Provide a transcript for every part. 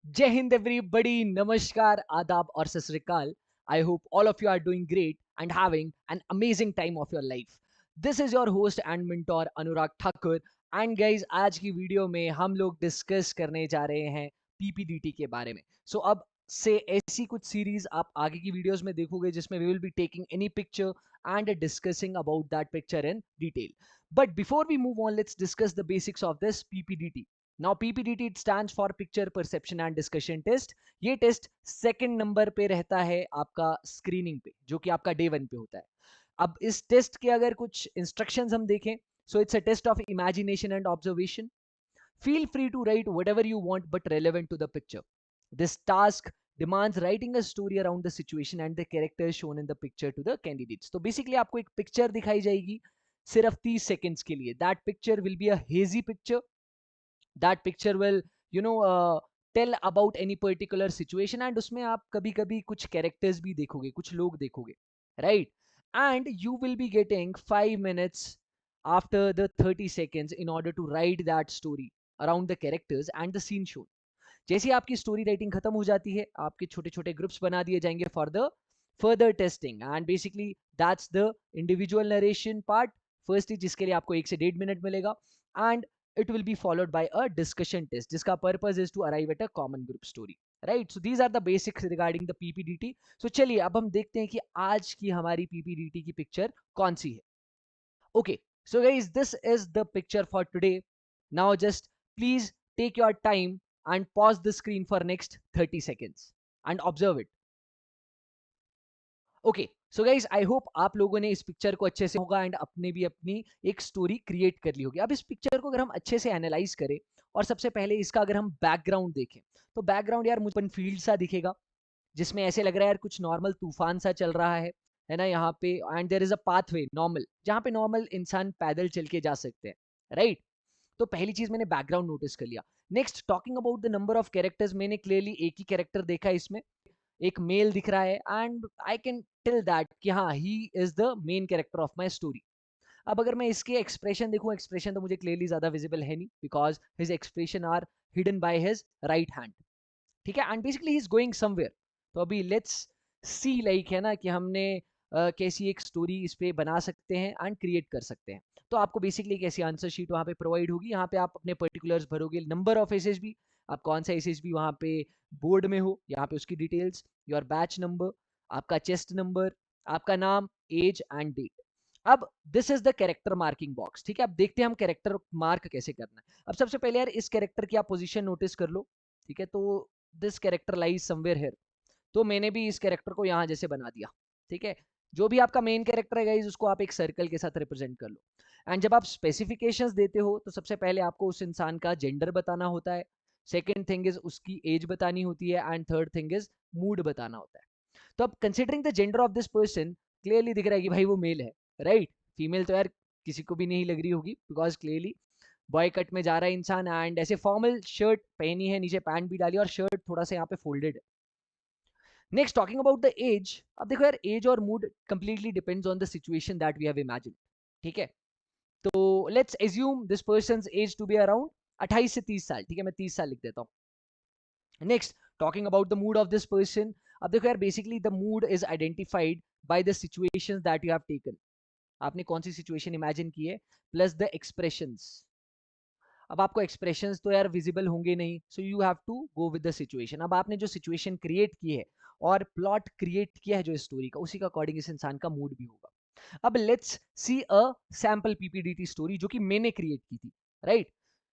Jai Hind everybody, Namaskar, Adab or Sat Sri Akal. I hope all of you are doing great and having an amazing time of your life. This is your host and mentor Anurag Thakur and guys आज की video में हम लोग discuss करने जा रहे हैं PPDT के बारे में. So अब से ऐसी कुछ सीरीज आप आगे की वीडियोस में देखोगे जिसमें we will be taking any picture and discussing about that picture in detail. But before we move on, let's discuss the basics of this PPDT. Now PPDT it stands for picture perception and discussion test. ये test second number पे रहता है आपका screening पे, जो कि आपका day 1 पे होता है. अब इस टेस्ट के अगर कुछ इंस्ट्रक्शंस हम देखें, so it's a test of imagination and observation. Feel free to write whatever you want but relevant to the picture. This task demands writing a story around the situation and the characters shown in the picture to the candidates. तो basically आपको एक picture दिखाई जाएगी सिर्फ 30 seconds के लिए. That picture will be a hazy picture. that picture will you know uh, tell about any particular situation and उसमें आप कभी कभी कुछ characters भी देखोगे, कुछ लोग देखोगे, right? And you will be getting 5 minutes after the 30 seconds in order to write that story around the characters and the scene shown. जैसे ही आपकी स्टोरी राइटिंग खत्म हो जाती है, आपके छोटे छोटे ग्रुप्स बना दिए जाएंगे for the further testing and basically that's the individual narration part. First जिसके लिए आपको 1 से 1.5 मिनट मिलेगा and it will be followed by a discussion test जिसका purpose is to arrive at a common group story, right? So these are the basics regarding the PPDT. So चलिए अब हम देखते हैं कि आज की हमारी PPDT की पिक्चर कौन सी है. Okay, so guys, this is the picture for today. Now just please take your time and pause the screen for next 30 seconds and observe it. Okay so guys I hope आप लोगों ने इस picture को अच्छे से होगा and अपने भी अपनी एक स्टोरी क्रिएट कर ली होगी. अब इस पिक्चर को अगर हम अच्छे से एनालाइज करें और सबसे पहले इसका अगर हम बैकग्राउंड देखें, तो बैकग्राउंड यार मुझे फील्ड सा दिखेगा जिसमें ऐसे लग रहा है यार कुछ नॉर्मल तूफान सा चल रहा है ना यहाँ पे. And there is a pathway normal जहाँ पे नॉर्मल इंसान पैदल चल के जा सकते हैं, राइट? तो पहली चीज मैंने बैकग्राउंड नोटिस कर लिया. Next talking about the number of characters, मैंने क्लियरली एक ही कैरेक्टर देखा है इसमें. एक मेल दिख रहा है and I can till that कि हाँ he is the main character of my story. अब अगर मैं इसके एक्सप्रेशन देखूं, एक्सप्रेशन तो मुझे क्लियरली ज्यादा विजिबल है नहीं because his expression are hidden by his right hand. ठीक है, and basically he is going somewhere. तो अभी लेट्स सी लाइक है ना कि हमने कैसी एक स्टोरी इस पे बना सकते हैं एंड क्रिएट कर सकते हैं. तो आपको बेसिकली एक ऐसी आंसर शीट वहाँ पे प्रोवाइड होगी. यहाँ पे आप अपने पर्टिकुलर्स भरोगे, नंबर ऑफ एसएसबी, आप कौन सा एसएसबी वहाँ पे बोर्ड में हो, यहाँ पे उसकी डिटेल्स, योर बैच नंबर, आपका चेस्ट नंबर, आपका नाम, एज एंड डेट. अब this is the character marking box. ठीक है, अब देखते हैं हम कैरेक्टर मार्क कैसे करना है. अब सबसे पहले यार इस कैरेक्टर की आप पोजीशन नोटिस कर लो. ठीक है, तो this character lies somewhere here. तो मैंने भी इस कैरेक्टर को यहाँ जैसे बना दिया. ठीक है, जो भी आपका मेन कैरेक्टर है गाइस उसको आप एक सर्कल के साथ रिप्रेजेंट कर लो. एंड जब आप स्पेसिफिकेशंस देते हो तो सबसे पहले आपको उस इंसान का जेंडर बताना होता है. सेकेंड थिंग इज उसकी एज बतानी होती है and third thing is mood बताना होता है. तो अब considering the gender of this person, clearly दिख रहा है कि भाई वो मेल है, राइट? फीमेल तो यार किसी को भी नहीं लग रही होगी बिकॉज क्लियरली बॉय कट में जा रहा है इंसान एंड ऐसे फॉर्मल शर्ट पहनी है, नीचे पैंट भी डाली और शर्ट थोड़ा सा यहाँ पे फोल्डेड है. Next talking about the age. अब देखो यार एज और mood completely depends on the situation that we have imagine. ठीक है, तो let's assume this person's age to be around 28 से 30 साल. ठीक है, मैं 30 साल लिख देता हूँ. Next talking about the mood off this person. अब देखो यार basically the mood is identified by the situations that you have taken. आपने कौन सी सिचुएशन इमेजिन की है प्लस द एक्सप्रेशंस. अब आपको एक्सप्रेशंस तो यार विजिबल होंगे नहीं, so you have to go with the situation. अब आपने जो सिचुएशन क्रिएट की है और प्लॉट क्रिएट किया है जो स्टोरी का, उसी का अकॉर्डिंग इस इंसान का मूड भी होगा. अब let's see a sample PPDT story जो कि मैंने क्रिएट की थी, right?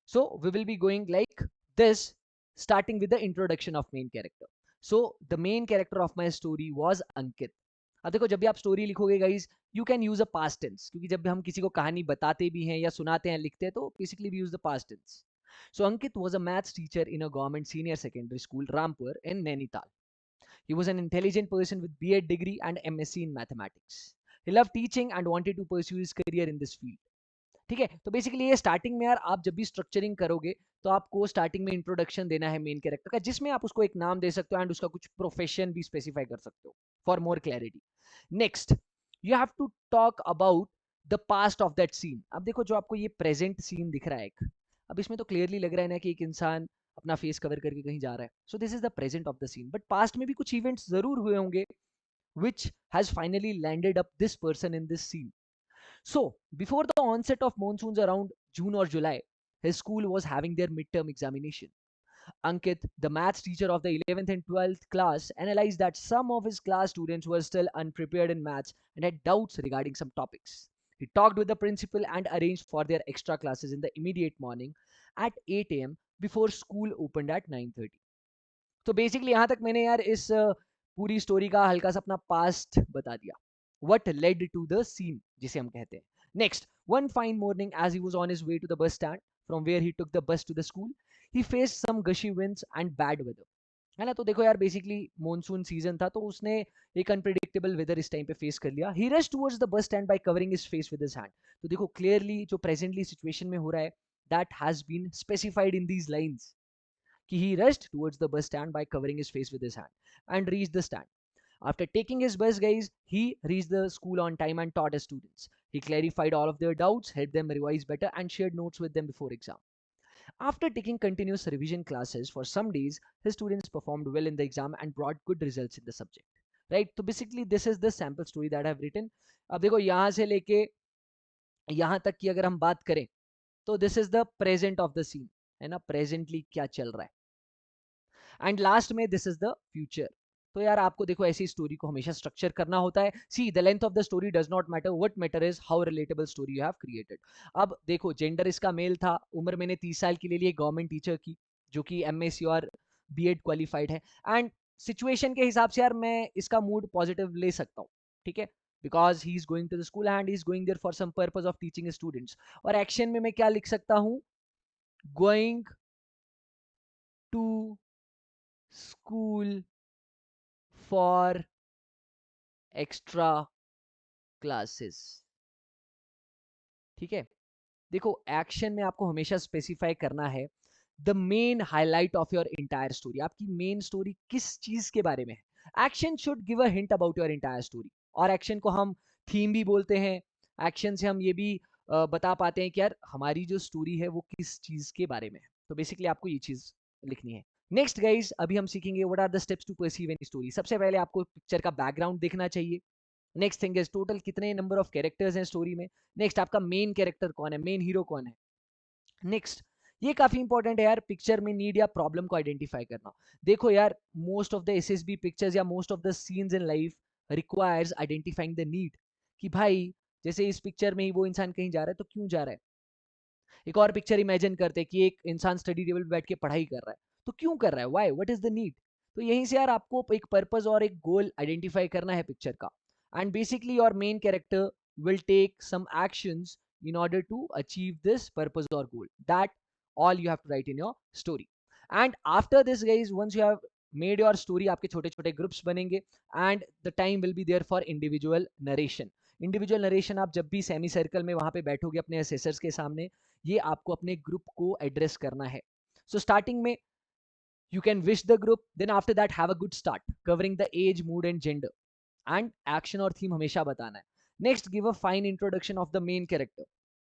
So we will be going like this, starting with the introduction of main character. So the main character of my story was Ankit. अब देखो जब भी आप स्टोरी लिखोगे guys, you can use a past tense, क्योंकि जब भी हम किसी को कहानी बताते भी हैं या सुनाते हैं, लिखते हैं, तो basically we use the past tense. So Ankit was a maths teacher in a government senior secondary school Rampur in Nainital. He was an intelligent person with B.Ed degree and MSc in mathematics. He loved teaching and wanted to pursue his career in this field. ठीक है, तो basically ये starting में यार आप जब भी structuring करोगे तो आपको स्टार्टिंग में इंट्रोडक्शन देना है मेन कैरेक्टर का, जिसमें आप उसको एक नाम दे सकते हो एंड उसका कुछ प्रोफेशन भी स्पेसिफाई कर सकते हो for more clarity. Next you have to talk about the past of that scene. अब देखो जो आपको ये प्रेजेंट सीन दिख रहा है एक, अब इसमें तो क्लियरली लग रहा है ना कि एक इंसान अपना फेस कवर करके कहीं जा रहा है. So this is the present of the scene. But past में भी कुछ इवेंट्स जरूर हुए होंगे which has finally landed up this person in this scene. So, before the onset of monsoons around June or July, his school was having their midterm examination. Ankit, the maths teacher of the 11th and 12th class, analyzed that some of his class students were still unprepared in maths and had doubts regarding some topics. He talked with the principal and arranged for their extra classes in the immediate morning at 8 a.m. before school opened at 9:30. तो basically यहाँ तक मैंने यार इस पूरी story का हल्का सा अपना पास्ट बता दिया. What led to the scene जिसे हम कहते हैं. Next, one fine morning as he was on his way to the bus stand from where he took the bus to the school, he faced some gushy winds and bad weather. है ना. तो देखो यार basically monsoon season था तो उसने एक unpredictable weather इस टाइम पे फेस कर लिया. He rushed towards the bus stand by covering his face with his hand. तो देखो क्लियरली जो प्रेजेंटली सिचुएशन में हो रहा है that has been specified in these lines. He rushed towards the bus stand by covering his face with his hand and reached the stand. After taking his bus, guys, he reached the school on time and taught his students. He clarified all of their doubts, helped them revise better, and shared notes with them before exam. After taking continuous revision classes for some days, his students performed well in the exam and brought good results in the subject. Right? So basically, this is the sample story that I have written. अब देखो यहाँ से लेके यहाँ तक की अगर हम बात करें तो this is the present of the scene. है ना. प्रेजेंटली क्या चल रहा है. एंड लास्ट में दिस इज द फ्यूचर. तो यार आपको देखो ऐसी स्टोरी को हमेशा स्ट्रक्चर करना होता है. See the length of the story does not matter, what matter is how relatable story you have created. अब देखो जेंडर इसका मेल था, उम्र मैंने 30 साल की ले ली गवर्नमेंट टीचर की जो कि एमएससी और बीएड क्वालिफाइड है. एंड सिचुएशन के हिसाब से यार मैं इसका मूड पॉजिटिव ले सकता हूँ. ठीक है. Because he is going to the school and he is going there for some purpose of teaching students. और एक्शन में मैं क्या लिख सकता हूँ. Going to school for extra classes. ठीक है. देखो एक्शन में आपको हमेशा स्पेसिफाई करना है the main highlight of your entire story. आपकी मेन स्टोरी किस चीज के बारे में है. Action should give a hint about your entire story. और एक्शन को हम थीम भी बोलते हैं. एक्शन से हम ये भी बता पाते हैं कि यार हमारी जो स्टोरी है वो किस चीज के बारे में है. तो बेसिकली आपको ये चीज लिखनी है. नेक्स्ट गाइस अभी हम सीखेंगे what are the steps to perceive any story. सबसे पहले आपको पिक्चर का बैकग्राउंड देखना चाहिए. नेक्स्ट थिंग इज टोटल कितने नंबर ऑफ कैरेक्टर्स हैं स्टोरी में. नेक्स्ट आपका मेन कैरेक्टर कौन है, मेन हीरो कौन है. नेक्स्ट ये काफी इंपॉर्टेंट है यार पिक्चर में नीड या प्रॉब्लम को आइडेंटिफाई करना. देखो यार most of the SSB pictures या most of the scenes in life requires identifying the need. कि भाई जैसे इस पिक्चर में ही वो इंसान कहीं जा रहा है तो क्यों जा रहा है. एक और पिक्चर इमेजिन करते हैं कि एक इंसान स्टडी टेबल पे बैठ के पढ़ाई कर रहा है तो क्यों कर रहा है, why, what is the need. तो यहीं से यार आपको एक पर्पस और एक गोल आइडेंटिफाई करना है पिक्चर का. And basically your main character will take some actions in order to achieve this purpose or goal. That all you have to write in your story. And after this guys, once you have made your story, आपके छोटे छोटे groups बनेंगे and the time will be there for individual narration. Individual narration आप जब भी semi circle में वहां पे बैठोगे अपने असेसर्स के सामने, ये आपको अपने ग्रुप को एड्रेस करना है. सो स्टार्टिंग में you can wish the group, then after that have a good start covering the age, mood and gender. And action और theme हमेशा बताना है. Next give a fine introduction of the main character.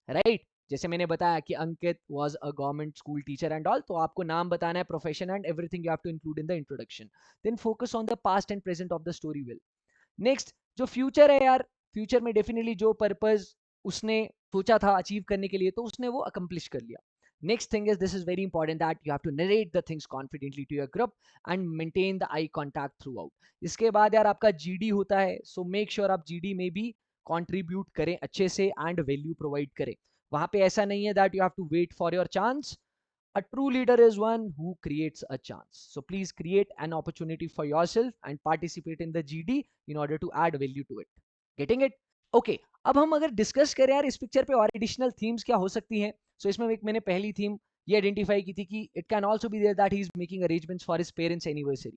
Right? जैसे मैंने बताया कि अंकित was a government school teacher and all, तो आपको नाम बताना है, profession and everything you have to include in the introduction. Then focus on the past and present of the story well. Next जो future है यार, future में definitely जो purpose उसने सोचा था अचीव करने के लिए तो उसने वो accomplish कर लिया. Next thing is, this is very important that you have to narrate the things confidently to your group and maintain the eye contact throughout. इसके बाद यार आपका GD होता है, so make sure आप GD में भी contribute करें अच्छे से and value provide करें. वहां पे ऐसा नहीं है that you have to wait for your chance. A true leader is one who creates a chance. So please create an opportunity for yourself and participate in the GD in order to add value to it. Getting it? Okay अब हम अगर discuss करें यार इस picture पे और additional themes क्या हो सकती हैं. सो इसमें एक मैंने पहली थीम ये आइडेंटिफाई की थी कि it can also be there that he is making arrangements for his parents anniversary.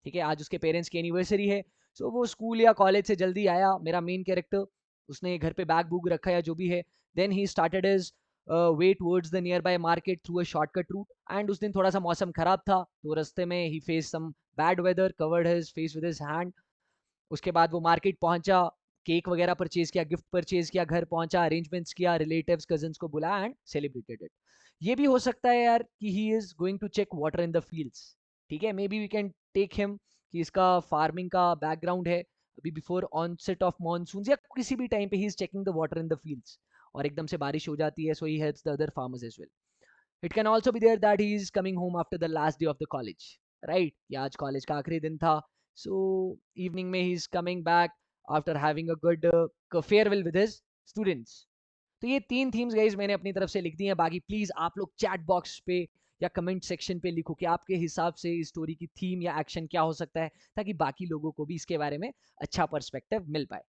ठीक है. आज उसके पेरेंट्स की एनिवर्सरी है. सो वो स्कूल या कॉलेज से जल्दी आया मेरा मेन कैरेक्टर, उसने घर पे बैग बुग रखा या जो भी है. Then he started his way towards the nearby market through a shortcut route. And उस दिन थोड़ा सा मौसम खराब था तो रास्ते में ही face some bad weather, covered his face with his hand. उसके बाद वो मार्केट पहुंचा, केक वगैरह परचेज किया, गिफ्ट परचेज किया, घर पहुंचा, अरेंजमेंट्स किया, रिलेटिव्स कजिन्स को बुलाया एंड सेलिब्रेटेड इट. ये भी हो सकता है यार कि he is going to check water in the fields, ठीक है, may be we can take him कि इसका फार्मिंग का बैकग्राउंड है, अभी बिफोर ऑनसेट ऑफ मॉनसून या किसी भी टाइम पे he is checking the water in the fields, और एकदम से बारिश हो जाती है, so he helps the other farmers as well. It can also be there that he is coming home after the last day of the college, right, या आज college का आखिरी दिन था, सो इवनिंग में ही is coming back after having a good farewell with his students. तो ये 3 themes guys मैंने अपनी तरफ से लिख दी हैं. बाकी प्लीज आप लोग चैट बॉक्स पे या कमेंट सेक्शन पे लिखो कि आपके हिसाब से इस स्टोरी की थीम या एक्शन क्या हो सकता है, ताकि बाकी लोगों को भी इसके बारे में अच्छा पर्सपेक्टिव मिल पाए.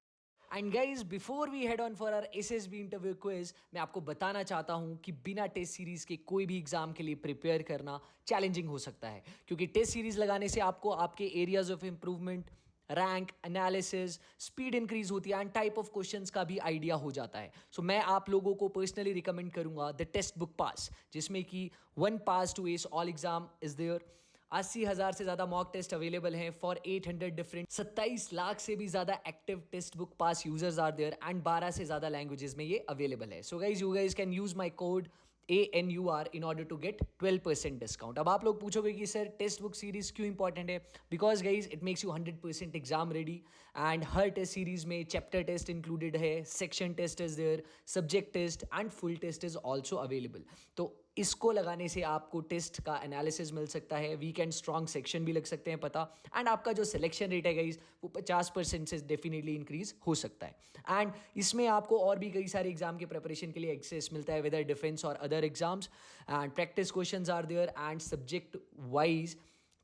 And guys before we head on for our SSB interview quiz, मैं आपको बताना चाहता हूं कि बिना टेस्ट सीरीज के कोई भी एग्जाम के लिए प्रिपेयर करना चैलेंजिंग हो सकता है, क्योंकि टेस्ट सीरीज लगाने से आपको आपके areas of improvement, rank analysis, speed increase होती है एंड टाइप ऑफ क्वेश्चंस का भी आइडिया हो जाता है. सो मैं आप लोगों को पर्सनली रिकमेंड करूंगा द टेक्स्ट बुक पास, जिसमें कि 1 pass to S all exam is there. 80,000 से ज्यादा मॉक टेस्ट अवेलेबल हैं फॉर 800 डिफरेंट, 27 लाख से भी ज्यादा active Testbook pass users are there and 12 से ज्यादा लैंग्वेजेस में ये अवेलेबल है. So guys, you guys can use my code ANUR in order to get 12% discount. अब आप लोग पूछोगे कि सर टेक्स्ट बुक सीरीज क्यों इंपॉर्टेंट है? Because guys it makes you 100% exam ready, and हर टेस्ट सीरीज में चैप्टर टेस्ट इंक्लूडेड है, section test is there, subject test and full test is also available. तो इसको लगाने से आपको टेस्ट का एनालिसिस मिल सकता है, वीक एंड स्ट्रॉन्ग सेक्शन भी लग सकते हैं पता, एंड आपका जो सिलेक्शन रेट है गाइज वो 50% से डेफिनेटली इंक्रीज हो सकता है. एंड इसमें आपको और भी कई सारे एग्जाम के प्रिपरेशन के लिए एक्सेस मिलता है, वेदर डिफेंस और other exams, and practice questions are there and subject wise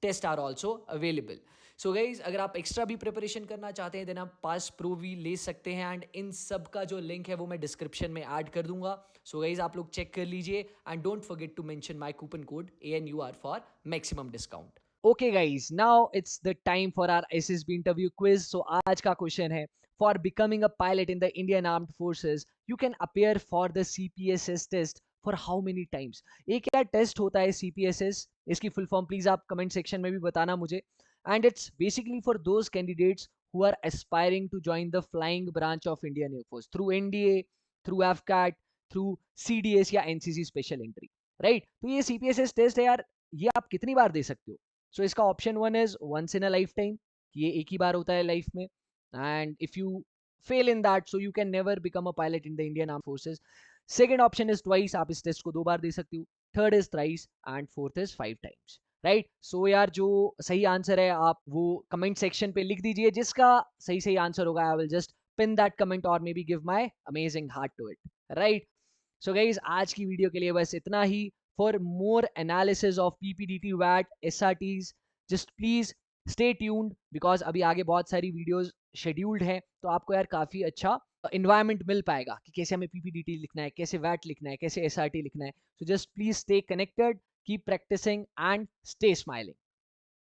test are also available. So guys, अगर आप एक्स्ट्रा भी प्रिपरेशन करना चाहते हैं देन आप पास प्रो भी ले सकते हैं, एंड इन सब का जो लिंक है वो मैं डिस्क्रिप्शन में ऐड कर दूंगा. सो गाइज आप लोग चेक कर लीजिए and don't forget to mention my coupon code ANUR for maximum discount. Okay guys, now it's the time for our SSB interview quiz. So आज का क्वेश्चन है, for becoming a pilot in the Indian armed forces you can appear for the CPSS test for how many times. ये क्या test होता है CPSS, इसकी full form please आप comment section में भी बताना मुझे. And it's basically for those candidates who are aspiring to join the flying branch of Indian Air Force through NDA, through AFCAT, through CDS या NCC special entry, right. तो ये CPSS test है यार, ये आप कितनी बार दे सकते हो? सो इसका option 1 is once in a lifetime, ये एक ही बार होता है लाइफ में, and if you fail in that so you can never become a pilot in the Indian arm forces. Second option is twice, आप इस टेस्ट को 2 बार दे सकते हो. Third is thrice and fourth is 5 times, right. So यार जो सही आंसर है आप वो कमेंट सेक्शन पे लिख दीजिए, जिसका सही सही आंसर होगा I will just pin that comment और maybe give my amazing heart to it, right. So guys आज की वीडियो के लिए बस इतना ही. For more analysis of PPDT वैट SRTs just please stay tuned, because अभी आगे बहुत सारी वीडियोस शेड्यूल्ड हैं, तो आपको यार काफी अच्छा इन्वायरमेंट मिल पाएगा कि कैसे हमें PPDT लिखना है, कैसे वैट लिखना है, कैसे SRT लिखना है. So just please stay connected, keep practicing and stay smiling.